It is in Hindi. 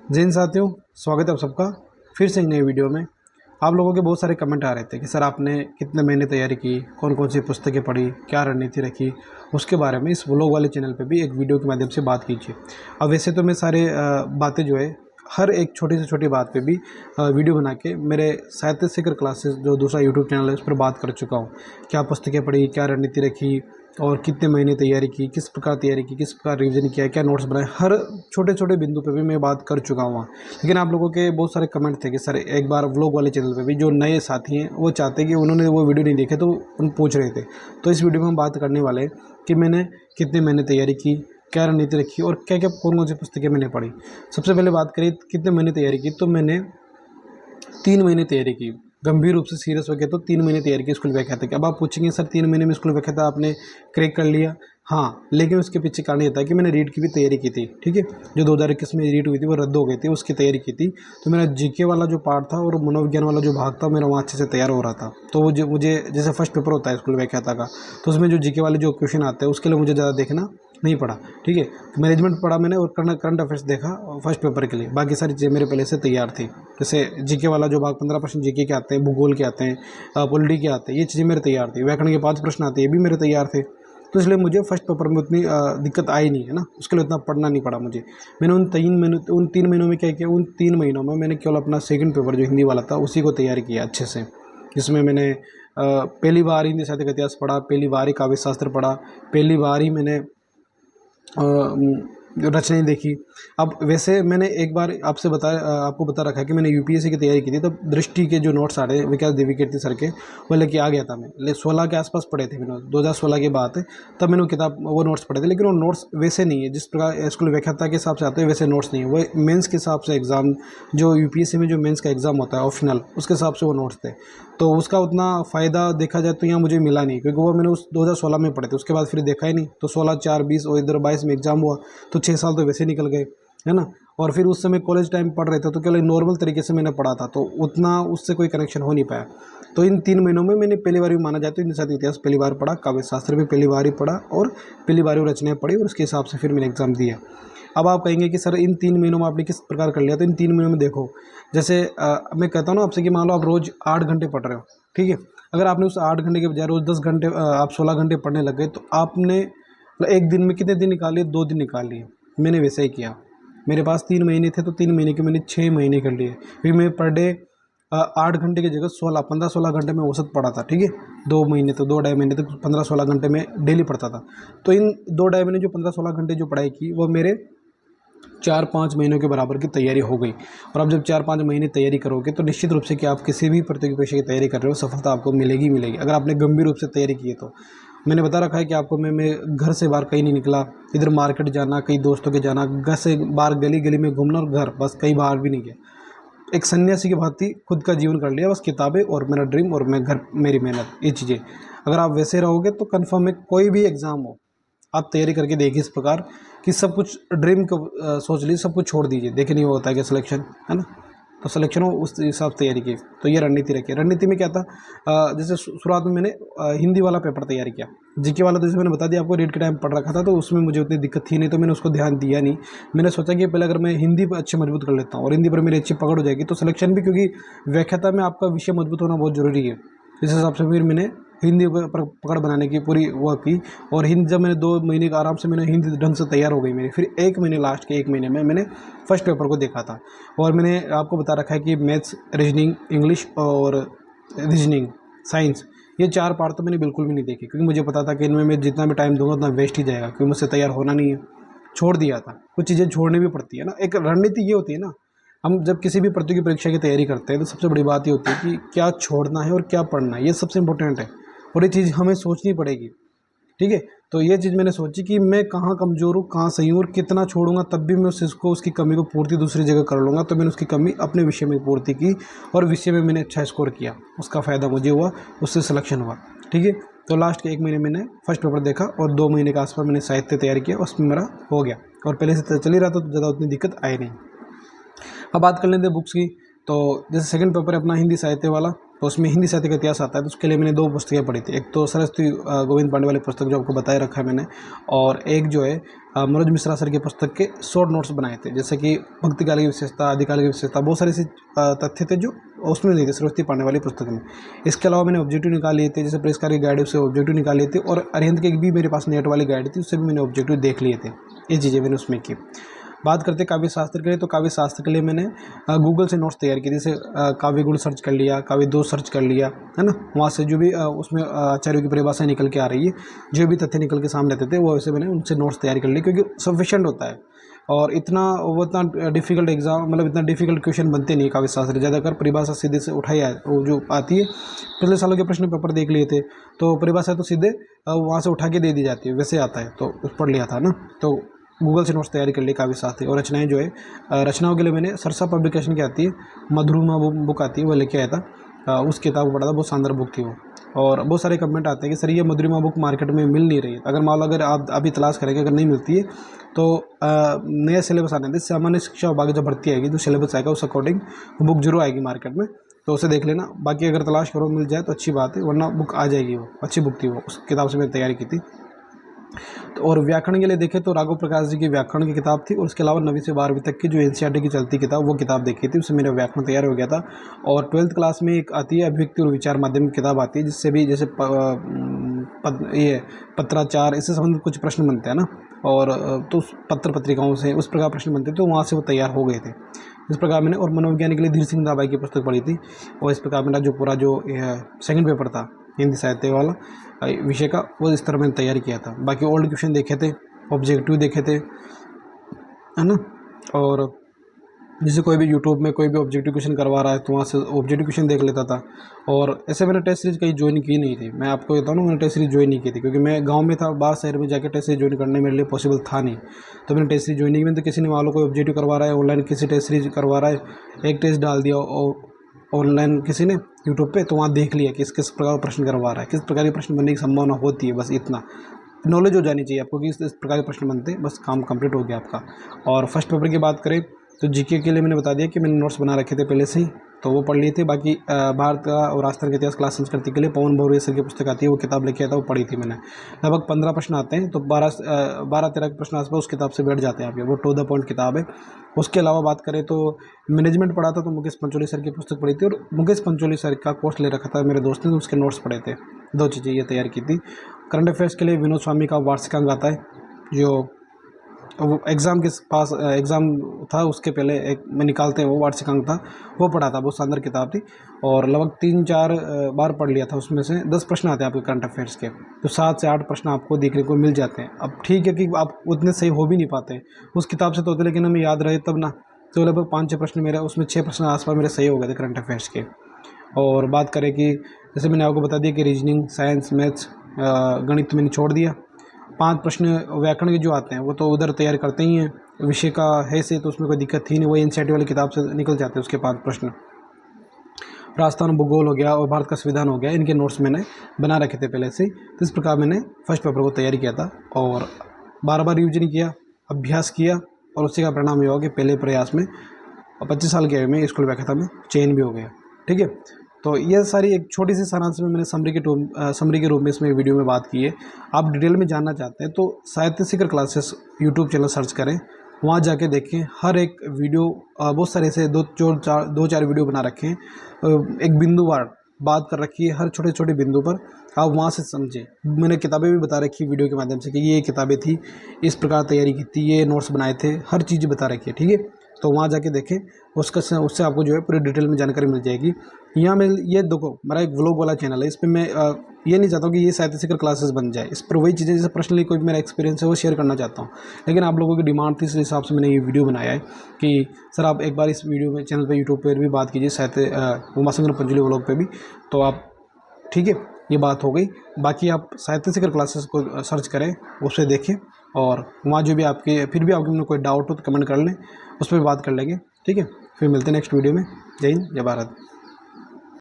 जय हिंद साथियों, स्वागत है आप सबका फिर से एक नई वीडियो में। आप लोगों के बहुत सारे कमेंट आ रहे थे कि सर आपने कितने महीने तैयारी की, कौन कौन सी पुस्तकें पढ़ी, क्या रणनीति रखी, उसके बारे में इस व्लॉग वाले चैनल पे भी एक वीडियो के माध्यम से बात कीजिए। अब वैसे तो मैं सारे बातें जो है हर एक छोटी से छोटी बात पे भी वीडियो बना के मेरे साहित्य शिखर क्लासेस जो दूसरा यूट्यूब चैनल है उस पर बात कर चुका हूँ। क्या पुस्तकें पढ़ी, क्या रणनीति रखी और कितने महीने तैयारी की, किस प्रकार तैयारी की, किस प्रकार रिवीजन किया, क्या नोट्स बनाए, हर छोटे छोटे बिंदु पे भी मैं बात कर चुका हूँ वहाँ। लेकिन आप लोगों के बहुत सारे कमेंट थे कि सर एक बार व्लॉग वाले चैनल पे भी जो नए साथी हैं वो चाहते हैं कि उन्होंने वो वीडियो नहीं देखे तो उन पूछ रहे थे। तो इस वीडियो में हम बात करने वाले हैं कि मैंने कितने महीने तैयारी की, क्या रणनीति रखी और क्या क्या कौन कौन सी पुस्तकें मैंने पढ़ी। सबसे पहले बात करें कितने महीने तैयारी की, तो मैंने 3 महीने तैयारी की। गंभीर रूप से सीरियस हो गया तो 3 महीने तैयारी की स्कूल व्याख्याता की। अब आप पूछेंगे सर 3 महीने में स्कूल व्याख्याता आपने क्रैक कर लिया? हाँ, लेकिन उसके पीछे कारण ये था कि मैंने रीट की भी तैयारी की थी। ठीक है, जो 2021 में रीट हुई थी वो रद्द हो गई थी, उसकी तैयारी की थी। तो मेरा जीके वाला जो पार्ट था और मनोविज्ञान वाला जो भाग था मेरा वहाँ अच्छे से तैयार हो रहा था। तो वो जो मुझे जैसे फर्स्ट पेपर होता है स्कूल व्याख्याता का, तो उसमें जो जीके वाले जो क्वेश्चन आते हैं उसके लिए मुझे ज़्यादा देखना नहीं पड़ा। ठीक है, मैनेजमेंट पढ़ा मैंने और करंट अफेयर्स देखा फर्स्ट पेपर के लिए। बाकी सारी चीज़ें मेरे पहले से तैयार थी। जैसे जीके वाला जो भाग 15% जीके के आते हैं, भूगोल के आते हैं, पॉलिटी के आते हैं, ये चीज़ें मेरे तैयार थी। व्याकरण के 5 प्रश्न आते हैं, ये भी मेरे तैयार थे। तो इसलिए मुझे फर्स्ट पेपर में उतनी दिक्कत आई नहीं है ना, उसके लिए उतना पढ़ना नहीं पड़ा मुझे। मैंने उन 3 महीनों में क्या किया, उन 3 महीनों में मैंने केवल अपना सेकंड पेपर जो हिंदी वाला था उसी को तैयार किया अच्छे से। जिसमें मैंने पहली बार हिंदी साहित्य का इतिहास पढ़ा, पहली बार ही काव्य शास्त्र पढ़ा, पहली बार ही मैंने रचनाएँ देखी। अब वैसे मैंने एक बार आपको बता रखा है कि मैंने यूपीएससी की तैयारी की थी, तब दृष्टि के जो नोट्स आ रहे हैं विकास देवीकीर्ति सर के, वो लेके आ गया था मैं। 16 के आसपास पढ़े थे मैंने, 2016 की बात है। तब मैंने वो नोट्स पढ़े थे, लेकिन वो नोट्स वैसे नहीं है जिस प्रकार स्कूल व्याख्याता के हिसाब से आते हैं, वैसे नोट्स नहीं है। वो मेंस के हिसाब से एग्ज़ाम, जो यूपीएससी में जो मेंस का एग्ज़ाम होता है ऑप्शनल, उसके हिसाब से वो नोट्स थे। तो उसका उतना फ़ायदा देखा जाए तो यहाँ मुझे मिला नहीं, क्योंकि वो मैंने उस 2016 में पढ़े थे, उसके बाद फिर देखा ही नहीं। तो 16, 4, 20 और इधर 22 में एग्ज़ाम हुआ, तो 6 साल तो वैसे निकल गए, है ना। और फिर उस समय कॉलेज टाइम पढ़ रहे थे तो केवल नॉर्मल तरीके से मैंने पढ़ा था, तो उतना उससे कोई कनेक्शन हो नहीं पाया। तो इन 3 महीनों में मैंने पहली बार भी माना जाए तो हिंदी साहित्य इतिहास पहली बार पढ़ा, काव्य शास्त्र भी पहली बार ही पढ़ा और पहली बार ही रचनाएँ पढ़ी, और उसके हिसाब से फिर मैंने एग्ज़ाम दिया। अब आप कहेंगे कि सर इन 3 महीनों में आपने किस प्रकार कर लिया, तो इन 3 महीनों में देखो, जैसे मैं कहता हूँ ना आपसे कि मान लो आप रोज़ 8 घंटे पढ़ रहे हो, ठीक है। अगर आपने उस 8 घंटे के बजाय रोज़ 10 घंटे आप 16 घंटे पढ़ने लग गए, तो आपने एक दिन में कितने दिन निकाल लिए? 2 दिन निकाल लिए। मैंने वैसा ही किया। मेरे पास 3 महीने थे तो 3 महीने के मैंने 6 महीने कर लिए। फिर मैं पर डे 8 घंटे की जगह 15-16 घंटे में औसत पढ़ा था। ठीक है, 2 महीने तो 2 ढाई महीने तक 15-16 घंटे में डेली पढ़ता था। तो इन 2 ढाई महीने जो 15-16 घंटे जो पढ़ाई की, वो मेरे 4-5 महीनों के बराबर की तैयारी हो गई। और अब जब 4-5 महीने तैयारी करोगे तो निश्चित रूप से कि आप किसी भी प्रतियोगी परीक्षा की तैयारी कर रहे हो, सफलता आपको मिलेगी मिलेगी, अगर आपने गंभीर रूप से तैयारी की है तो। मैंने बता रखा है कि आपको मैं घर से बाहर कहीं नहीं निकला, इधर मार्केट जाना, कहीं दोस्तों के जाना, घर से बाहर गली गली में घूमना और घर, बस कहीं बाहर भी नहीं गया। एक सन्यासी की भांति खुद का जीवन कर लिया, बस किताबें और मेरा ड्रीम और मैं घर, मेरी मेहनत, ये चीज़ें। अगर आप वैसे रहोगे तो कन्फर्म है, कोई भी एग्ज़ाम हो आप तैयारी करके देखिए इस प्रकार कि सब कुछ ड्रीम को सोच लीजिए, सब कुछ छोड़ दीजिए, देखिए नहीं होता है कि सिलेक्शन, है ना। तो सिलेक्शन हो उस हिसाब से तैयारी की। तो ये रणनीति रखी। रणनीति में क्या था, जैसे शुरुआत में मैंने हिंदी वाला पेपर तैयार किया। जीके वाला तो जैसे मैंने बता दिया आपको, रीड के टाइम पढ़ रखा था, तो उसमें मुझे उतनी दिक्कत थी नहीं, तो मैंने उसको ध्यान दिया नहीं। मैंने सोचा कि पहले अगर मैं हिंदी पर अच्छे मजबूत कर लेता हूँ और हिंदी पर मेरी अच्छी पकड़ हो जाएगी तो सिलेक्शन भी, क्योंकि व्याख्याता में आपका विषय मजबूत होना बहुत ज़रूरी है। इस हिसाब से फिर मैंने हिंदी पर पकड़ बनाने की पूरी वो की। और हिंदी जब मैंने 2 महीने का आराम से मैंने हिंदी ढंग से तैयार हो गई मेरी, फिर 1 महीने, लास्ट के 1 महीने में मैंने फर्स्ट पेपर को देखा था। और मैंने आपको बता रखा है कि मैथ्स, रीजनिंग, इंग्लिश और रीजनिंग, साइंस, ये 4 पार्ट तो मैंने बिल्कुल भी नहीं देखे, क्योंकि मुझे पता था कि इनमें मैं जितना भी टाइम दूंगा उतना वेस्ट ही जाएगा, क्योंकि मुझसे तैयार होना नहीं है। छोड़ दिया था। कुछ चीज़ें छोड़नी भी पड़ती है ना, एक रणनीति ये होती है ना। हम जब किसी भी प्रतियोगी परीक्षा की तैयारी करते हैं तो सबसे बड़ी बात ये होती है कि क्या छोड़ना है और क्या पढ़ना है, ये सबसे इंपॉर्टेंट है। और ये चीज़ हमें सोचनी पड़ेगी। ठीक है, तो ये चीज़ मैंने सोची कि मैं कहाँ कमज़ोर हूँ, कहाँ सही हूँ, और कितना छोड़ूंगा तब भी मैं उस चीज़ को, उसकी कमी को पूर्ति दूसरी जगह कर लूँगा। तो मैंने उसकी कमी अपने विषय में पूर्ति की और विषय में मैंने अच्छा स्कोर किया, उसका फ़ायदा मुझे हुआ, उससे सिलेक्शन हुआ। ठीक है, तो लास्ट के 1 महीने मैंने फर्स्ट पेपर देखा और 2 महीने के आसपास मैंने साहित्य तैयार किया, उसमें मेरा हो गया। और पहले से चल ही रहा था तो ज़्यादा उतनी दिक्कत आई नहीं। अब बात कर लेते हैं बुक्स की। तो जैसे सेकंड पेपर है अपना हिंदी साहित्य वाला, तो उसमें हिंदी साहित्य का इतिहास आता है, तो उसके लिए मैंने 2 पुस्तकें पढ़ी थी। एक तो सरस्वती गोविंद पांडे वाली पुस्तक जो आपको बताया रखा है मैंने, और एक जो है मनोज मिश्रा सर की पुस्तक के शॉर्ट नोट्स बनाए थे, जैसे कि भक्तिकाल की विशेषता, आदिकाल की विशेषता, बहुत सारे ऐसे तथ्य थे जो उसमें नहीं थे सरस्वती पांडे वाली पुस्तक में। इसके अलावा मैंने ऑब्जेक्टिव निकाल लिए थे, जैसे प्रेस कार्य गाइड उससे ऑब्जेक्टिव निकाल लिए थे, और अरिहंत की भी मेरे पास नेट वाली गाइड थी, उससे भी मैंने ऑब्जेक्टिव देख लिए थे। ये चीज़ें मैंने उसमें की। बात करते काव्य शास्त्र के लिए, तो काव्य शास्त्र के लिए मैंने गूगल से नोट्स तैयार किए, जैसे काव्य गुण सर्च कर लिया, काव्य दोष सर्च कर लिया, है ना। वहाँ से जो भी उसमें आचार्यों की परिभाषा निकल के आ रही है, जो भी तथ्य निकल के सामने आते थे, वो वैसे मैंने उनसे नोट्स तैयार कर लिए, क्योंकि सफिशेंट होता है। और इतना डिफिकल्ट एग्जाम, मतलब इतना डिफिकल्ट क्वेश्चन बनते नहीं काव्य शास्त्र, ज़्यादातर परिभाषा सीधे से उठाई वो जो आती है। पिछले सालों के प्रश्न पेपर देख लिए थे, तो परिभाषा तो सीधे वहाँ से उठा के दे दी जाती है, वैसे आता है, तो पढ़ लिया था ना। तो गूगल से नोट्स तैयारी कर लिए काव्य शास्त्र। और रचनाएं जो है, रचनाओं के लिए मैंने सरसा पब्लिकेशन की आती है, मधुरमा बुक आती है, वो लेके आया था। उस किताब को पढ़ा था, बहुत शानदार बुक थी वो। और बहुत सारे कमेंट आते हैं कि सर ये मधुरिमा बुक मार्केट में मिल नहीं रही है। अगर मान लो अगर आप अभी तलाश करेंगे, अगर नहीं मिलती है, तो नया सिलेबस आने दे, सामान्य शिक्षा विभाग जब भर्ती आएगी, जो सिलेबस आएगा उस अकॉर्डिंग बुक जरूर आएगी मार्केट में, तो उसे देख लेना। बाकी अगर तलाश करो मिल जाए तो अच्छी बात है, वरना बुक आ जाएगी, वो अच्छी बुक थी वो, उस किताब से मैंने तैयारी की थी। तो और व्याकरण के लिए देखें तो राघव प्रकाश जी की व्याकरण की किताब थी, और उसके अलावा 9वीं से 12वीं तक की जो एनसीईआरटी की चलती किताब, वो किताब देखी थी, उससे मेरा व्याकरण तैयार हो गया था। और 12th क्लास में एक आती है अभिव्यक्ति और विचार माध्यम की किताब आती है, जिससे भी जैसे ये पत्राचार, इससे संबंधित कुछ प्रश्न बनते हैं ना, और तो उस पत्र पत्रिकाओं से उस प्रकार प्रश्न बनते, तो वहाँ से वो तैयार हो गए थे। इस प्रकार मैंने, और मनोविज्ञान के लिए धीर सिंह दाबाई की पुस्तक पढ़ी थी, और इस प्रकार मेरा जो पूरा जो सेकंड पेपर था हिंदी साहित्य वाला विषय का, वो इस तरह मैंने तैयार किया था। बाकी ओल्ड क्वेश्चन देखे थे, ऑब्जेक्टिव देखे थे, है ना। और जैसे कोई भी यूट्यूब में कोई भी ऑब्जेक्टिव क्वेश्चन करवा रहा है, तो वहाँ से ऑब्जेक्टिव क्वेश्चन देख लेता था। और ऐसे मैंने टेस्ट सीरीज कहीं ज्वाइन की नहीं थी, मैं आपको बताऊँ ना, मैंने टेस्ट सीरीज ज्वाइन नहीं की थी, क्योंकि मैं गांव में था, बाहर शहर में जाकर टेस्ट सीरीज ज्वाइन करने मेरे लिए पॉसिबल था नहीं। तो मैंने टेस्ट सीरीज ज्वाइन नहीं की। मैंने तो किसी ने मान लो कोई ऑब्जेक्टिव करवा रहा है ऑनलाइन, किसी टेस्ट सीरीज करवा रहा है, एक टेस्ट डाल दिया और ऑनलाइन किसी ने यूट्यूब पे, तो वहाँ देख लिया कि किस प्रकार प्रश्न करवा रहा है, किस प्रकार के प्रश्न बनने की संभावना होती है, बस इतना नॉलेज हो जानी चाहिए आपको कि इस प्रकार के प्रश्न बनते हैं, बस काम कंप्लीट हो गया आपका। और फर्स्ट पेपर की बात करें तो जीके के लिए मैंने बता दिया कि मैंने नोट्स बना रखे थे पहले से ही, तो वो पढ़ लिए थे। बाकी भारत का और राजस्थान के इतिहास क्लास संस्कृति के लिए पवन भौरिया सर की पुस्तक आती है, वो किताब लेके आया था, वो पढ़ी थी मैंने। लगभग 15 प्रश्न आते हैं, तो 12-13 प्रश्न आसपास उस किताब से बैठ जाते हैं आपके, वो टू द पॉइंट किताब है। उसके अलावा बात करें तो मैनेजमेंट पढ़ा था, तो मुकेश पंचोली सर की पुस्तक पढ़ी थी, और मुकेश पंचोली सर का कोर्स ले रखा था मेरे दोस्त ने, तो उसके नोट्स पढ़े थे। 2 चीज़ें ये तैयार की थी। करंट अफेयर्स के लिए विनोद स्वामी का वार्षिकांक आता है, जो वो एग्ज़ाम के पास एग्ज़ाम था उसके पहले एक में निकालते हैं, वो वार्षिकांक था, वो पढ़ा था, बहुत शानदार किताब थी। और लगभग 3-4 बार पढ़ लिया था। उसमें से 10 प्रश्न आते हैं आपके करंट अफेयर्स के, तो 7 से 8 प्रश्न आपको देखने को मिल जाते हैं। अब ठीक है कि आप उतने सही हो भी नहीं पाते उस किताब से, तो होते, लेकिन हमें याद रहे तब ना। तो लगभग 5-6 प्रश्न मेरा उसमें, 6 प्रश्न आसपास मेरे सही हो गए थे करंट अफेयर्स के। और बात करें कि जैसे मैंने आपको बता दिया कि रीजनिंग, साइंस, मैथ्स, गणित मैंने छोड़ दिया। 5 प्रश्न व्याकरण के जो आते हैं वो तो उधर तैयार करते ही हैं, विषय का है से, तो उसमें कोई दिक्कत थी नहीं, वो एनसीईआरटी वाली किताब से निकल जाते हैं उसके 5 प्रश्न। राजस्थान भूगोल हो गया और भारत का संविधान हो गया, इनके नोट्स मैंने बना रखे थे पहले से ही। तो इस प्रकार मैंने फर्स्ट पेपर को तैयारी किया था, और बार रिविजन किया, अभ्यास किया, और उसी का परिणाम ये हुआ कि पहले प्रयास में 25 साल की आयु में स्कूल व्याख्याता में चयन भी हो गया। ठीक है, तो ये सारी एक छोटी सी सारांश में मैंने समरी के रूप में इसमें वीडियो में बात की है। आप डिटेल में जानना चाहते हैं तो साहित्य शिखर क्लासेस यूट्यूब चैनल सर्च करें, वहाँ जाके देखें। हर एक वीडियो बहुत सारे ऐसे 2-4 वीडियो बना रखे हैं, एक बिंदुवार बात कर रखी है हर छोटे छोटे बिंदु पर, आप वहाँ से समझें। मैंने किताबें भी बता रखी वीडियो के माध्यम से कि ये किताबें थी, इस प्रकार तैयारी की थी, ये नोट्स बनाए थे, हर चीज़ बता रखी है। ठीक है, तो वहाँ जाके देखें, उससे आपको जो है पूरी डिटेल में जानकारी मिल जाएगी। यहाँ में ये देखो, मेरा एक व्लॉग वाला चैनल है, इस पर मैं ये नहीं चाहता हूँ कि ये साहित्य शिखर क्लासेस बन जाए। इस पर वही चीज़ें जैसे पर्सनली कोई मेरा एक्सपीरियंस है वो शेयर करना चाहता हूँ, लेकिन आप लोगों की डिमांड थी, इस हिसाब से मैंने ये वीडियो बनाया है कि सर आप एक बार इस वीडियो में चैनल पे यूट्यूब पर भी बात कीजिए साहित्य उमाशंकर पंचोली व्लॉग पे भी, तो आप ठीक है, ये बात हो गई। बाकी आप साहित्य शिखर क्लासेस को सर्च करें, उसे देखें, और वहाँ जो भी आपके फिर भी आपके कोई डाउट हो तो कमेंट कर लें, उस पर बात कर लेंगे। ठीक है, फिर मिलते हैं नेक्स्ट वीडियो में। जय हिंद, जय भारत।